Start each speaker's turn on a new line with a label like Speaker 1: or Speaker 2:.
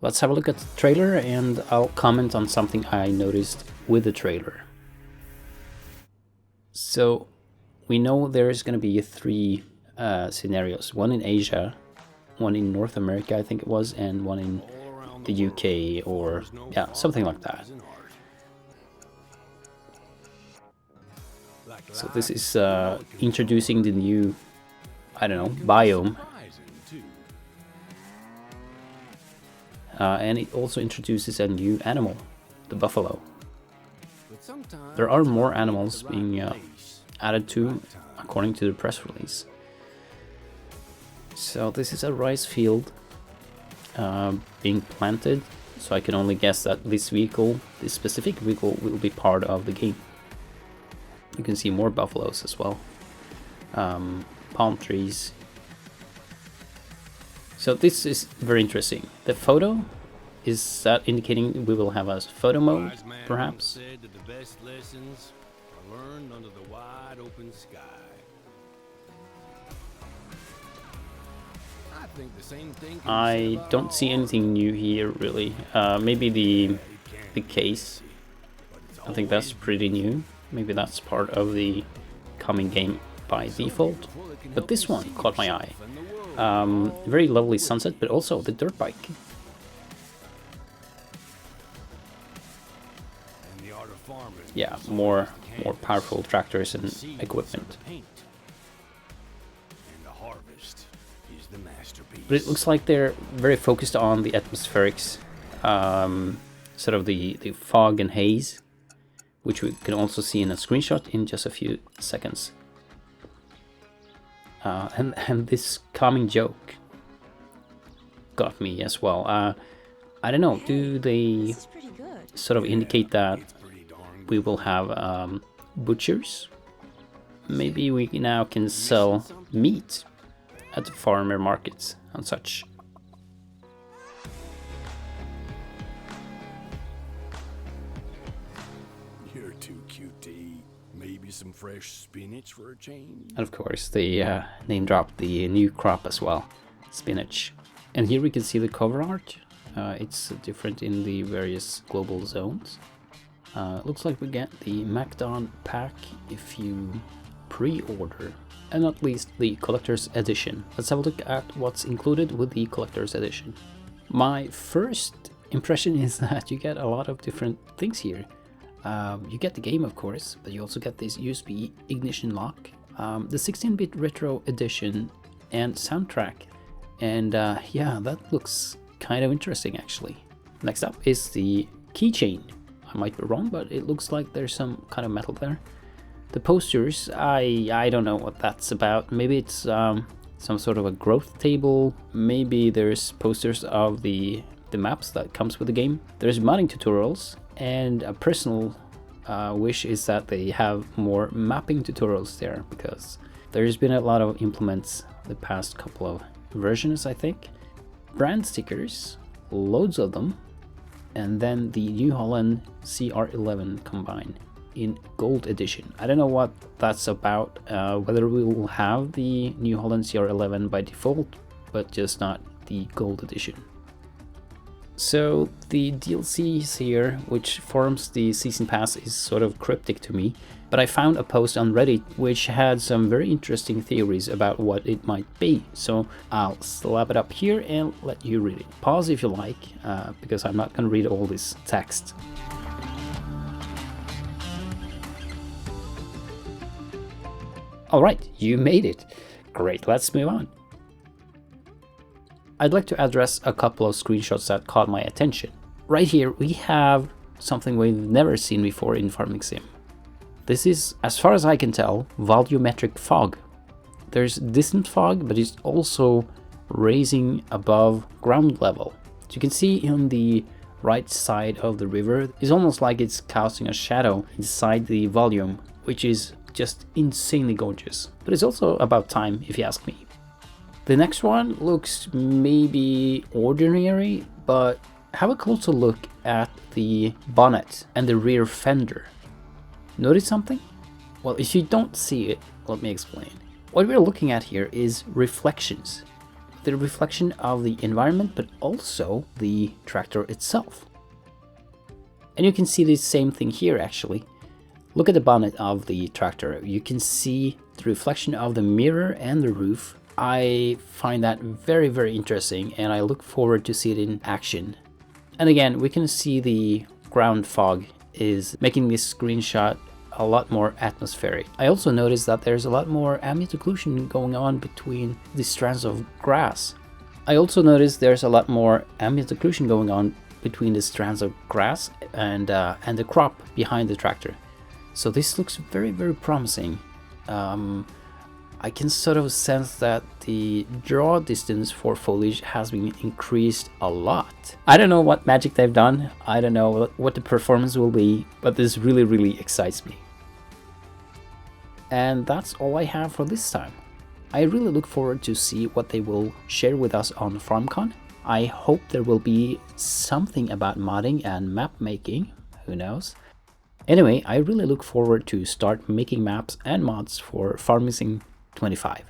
Speaker 1: Let's have a look at the trailer and I'll comment on something I noticed with the trailer. So we know there's going to be 3 scenarios, one in Asia, one in North America I think it was, and one in the UK, or yeah, something like that. So this is introducing the new, I don't know, biome. And it also introduces a new animal, the buffalo. There are more animals being added to, according to the press release. So this is a rice field being planted, so I can only guess that this vehicle, this specific vehicle, will be part of the game. You can see more buffaloes as well, palm trees. So this is very interesting. The photo, is that indicating we will have a photo mode, perhaps? I don't see anything new here, really. Maybe the case. I think that's pretty new. Maybe that's part of the coming game by default. But this one caught my eye. Very lovely sunset, but also the dirt bike. Yeah, more powerful tractors and equipment. But it looks like they're very focused on the atmospherics, sort of the fog and haze, which we can also see in a screenshot in just a few seconds. And this calming joke got me as well. I don't know, do they sort of indicate that we will have butchers? Maybe we now can sell meat at the farmer markets and such.
Speaker 2: You're too cute, maybe some fresh spinach for a change.
Speaker 1: And of course they name dropped the new crop as well, spinach. And here we can see the cover art. It's different in the various global zones. Looks like we get the MacDon pack if you pre-order, and not least the collector's edition. Let's have a look at what's included with the collector's edition. My first impression is that you get a lot of different things here. You get the game, of course, but you also get this USB ignition lock, the 16-bit retro edition, and soundtrack. And yeah, that looks kind of interesting actually. Next up is the keychain. I might be wrong, but it looks like there's some kind of metal there. The posters, I don't know what that's about. Maybe it's some sort of a growth table. Maybe there's posters of the maps that comes with the game. There's modding tutorials, and a personal wish is that they have more mapping tutorials there, because there's been a lot of implements the past couple of versions, I think. Brand stickers, loads of them, and then the New Holland CR11 combined in gold edition. I don't know what that's about, whether we will have the New Holland CR11 by default, but just not the gold edition. So the DLCs here, which forms the season pass, is sort of cryptic to me, but I found a post on Reddit which had some very interesting theories about what it might be, so I'll slap it up here and let you read it. Pause if you like, because I'm not going to read all this text. Alright, you made it. Great, let's move on. I'd like to address a couple of screenshots that caught my attention. Right here we have something we've never seen before in Farming Sim. This is, as far as I can tell, volumetric fog. There's distant fog, but it's also raising above ground level. As you can see on the right side of the river, it's almost like it's casting a shadow inside the volume, which is just insanely gorgeous. But it's also about time, if you ask me. The next one looks maybe ordinary, but have a closer look at the bonnet and the rear fender. Notice something? Well, if you don't see it, let me explain. What we're looking at here is reflections the reflection of the environment, but also the tractor itself. And you can see the same thing here actually. Look at the bonnet of the tractor. You can see the reflection of the mirror and the roof. I find that very, very interesting, and I look forward to see it in action. And again, we can see the ground fog is making this screenshot a lot more atmospheric. I also noticed that there's a lot more ambient occlusion going on between the strands of grass. and the crop behind the tractor. So this looks very, very promising. I can sort of sense that the draw distance for foliage has been increased a lot. I don't know what magic they've done. I don't know what the performance will be, but this really, really excites me. And that's all I have for this time. I really look forward to see what they will share with us on FarmCon. I hope there will be something about modding and map making, who knows. Anyway, I really look forward to start making maps and mods for Farming Sim 25.